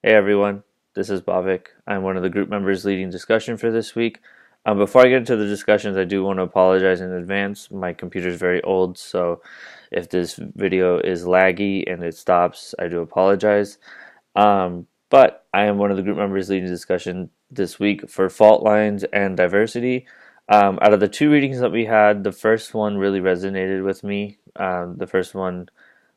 Hey everyone, this is Bhavik. I'm one of the group members leading discussion for this week. Before I get into the discussions, I do want to apologize in advance. My computer is very old, so if this video is laggy and it stops, I do apologize. But I am one of the group members leading discussion this week for fault lines and diversity. Out of the two readings that we had, the first one really resonated with me. The first one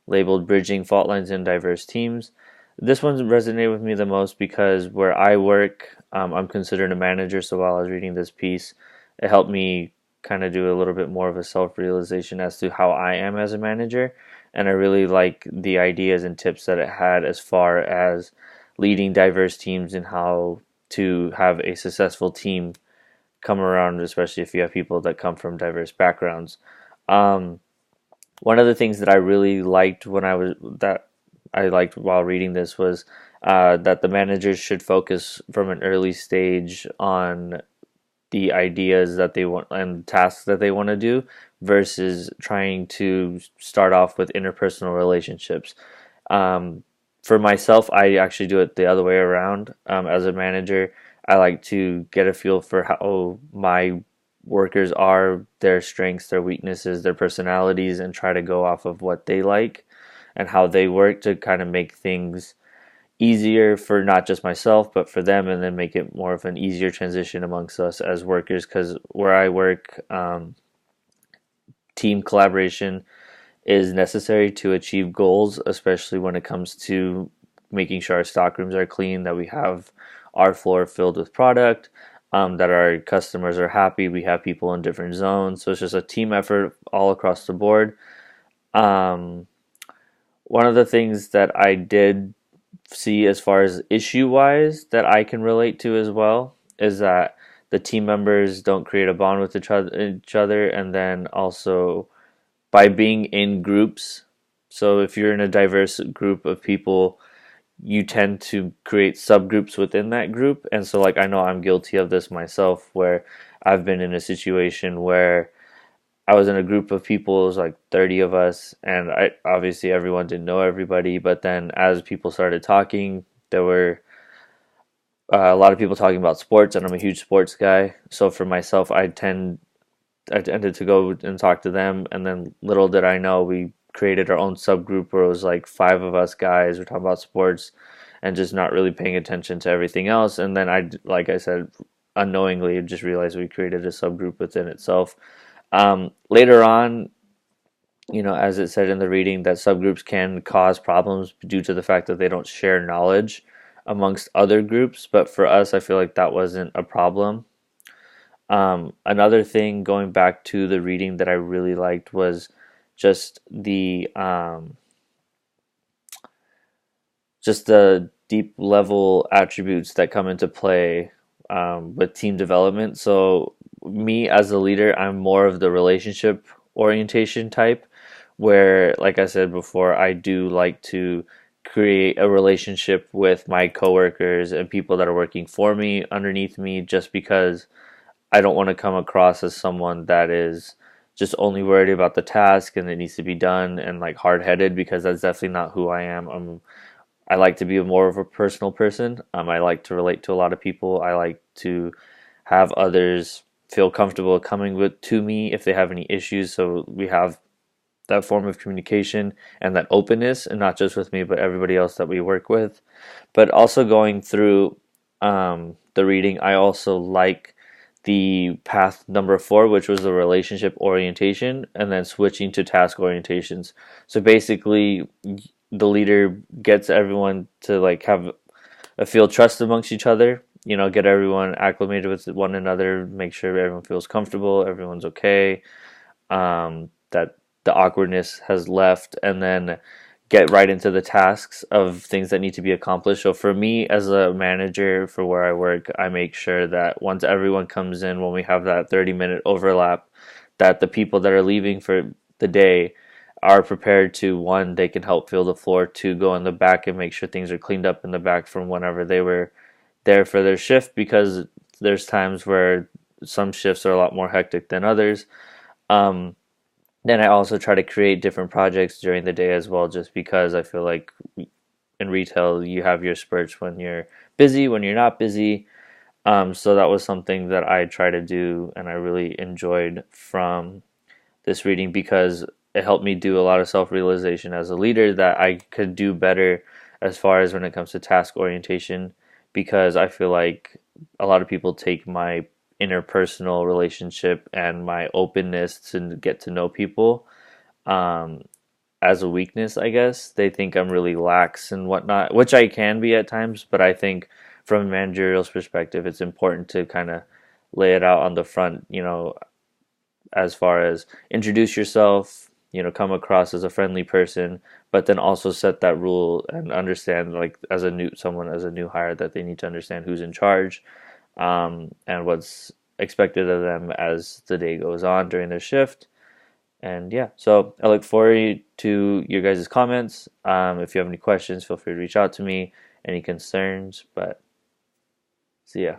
labeled Bridging Fault Lines in Diverse Teams. This one resonated with me the most because where I work, I'm considered a manager. So while I was reading this piece, it helped me kind of do a little bit more of a self realization as to how I am as a manager. And I really like the ideas and tips that it had as far as leading diverse teams and how to have a successful team come around, especially if you have people that come from diverse backgrounds. Um, One of the things that I really liked that I liked while reading this was that the managers should focus from an early stage on the ideas that they want and tasks that they want to do versus trying to start off with interpersonal relationships. Um, for myself, I actually do it the other way around. As a manager, I like to get a feel for how my workers are, their strengths, their weaknesses, their personalities, and try to go off of what they like and how they work to kind of make things easier for not just myself but for them, and then make it more of an easier transition amongst us as workers. Because where I work, team collaboration is necessary to achieve goals, especially when it comes to making sure our stock rooms are clean, that we have our floor filled with product, that our customers are happy. We have people in different zones, so it's just a team effort all across the board. Um, One of the things that I did see as far as issue wise that I can relate to as well is that the team members don't create a bond with each other, and then also by being in groups. So if you're in a diverse group of people, you tend to create subgroups within that group. And so, like, I know I'm guilty of this myself, where I've been in a situation where I was in a group of people, it was like 30 of us, and I obviously everyone didn't know everybody, but then as people started talking, there were a lot of people talking about sports, and I'm a huge sports guy. So for myself, I tended to go and talk to them, and then little did I know, we created our own subgroup where it was like five of us guys. We're talking about sports and just not really paying attention to everything else. And then like I said, unknowingly, just realized we created a subgroup within itself. Later on, as it said in the reading, that subgroups can cause problems due to the fact that they don't share knowledge amongst other groups. But for us, I feel like that wasn't a problem. Another thing, going back to the reading, that I really liked was just the deep level attributes that come into play with team development. So me as a leader, I'm more of the relationship orientation type, where, like I said before, I do like to create a relationship with my coworkers and people that are working for me, underneath me, just because I don't want to come across as someone that is just only worried about the task and it needs to be done and like hard headed, because that's definitely not who I am. I like to be more of a personal person. I like to relate to a lot of people. I like to have others feel comfortable coming to me if they have any issues. So we have that form of communication and that openness, and not just with me, but everybody else that we work with. But also going through the reading, I also like the path number 4, which was the relationship orientation, and then switching to task orientations. So basically, the leader gets everyone to like have a feel trust amongst each other. Get everyone acclimated with one another, make sure everyone feels comfortable, everyone's okay, that the awkwardness has left, and then get right into the tasks of things that need to be accomplished. So for me as a manager for where I work, I make sure that once everyone comes in, when we have that 30-minute overlap, that the people that are leaving for the day are prepared to, one, they can help fill the floor, two, go in the back and make sure things are cleaned up in the back from whenever they were there for their shift, because there's times where some shifts are a lot more hectic than others. Um, then I also try to create different projects during the day as well, just because I feel like in retail, you have your spurts when you're busy, when you're not busy. So that was something that I try to do, and I really enjoyed from this reading because it helped me do a lot of self realization as a leader that I could do better as far as when it comes to task orientation. Because I feel like a lot of people take my interpersonal relationship and my openness to get to know people um, as a weakness, I guess. They think I'm really lax and whatnot, which I can be at times, but I think from a managerial perspective, it's important to kind of lay it out on the front, as far as introduce yourself, come across as a friendly person, but then also set that rule and understand, like, as a new someone as a new hire, that they need to understand who's in charge, and what's expected of them as the day goes on during their shift. And yeah, so I look forward to your guys' comments. If you have any questions, feel free to reach out to me. Any concerns, but see ya.